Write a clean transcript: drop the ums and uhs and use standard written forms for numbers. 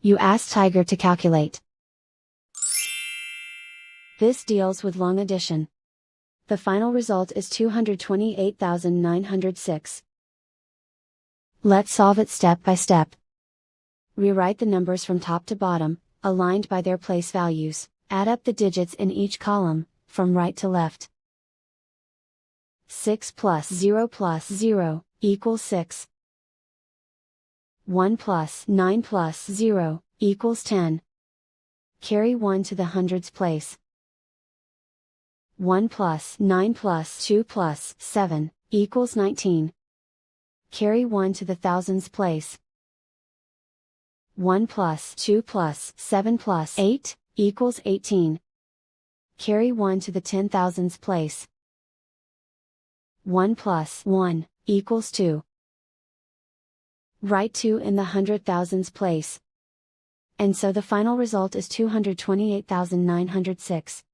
You ask Tiger to calculate. This deals with long addition. The final result is 228,906. Let's solve it step by step. Rewrite the numbers from top to bottom, aligned by their place values. Add up the digits in each column, from right to left. 6 plus 0 plus 0, equals 6. 1 plus 9 plus 0, equals 10. Carry 1 to the hundreds place. 1 plus 9 plus 2 plus 7, equals 19. Carry 1 to the thousands place. 1 plus 2 plus 7 plus 8, equals 18. Carry 1 to the 10,000s place. 1 plus 1, equals 2. Write 2 in the 100,000s place. And so the final result is 228,906.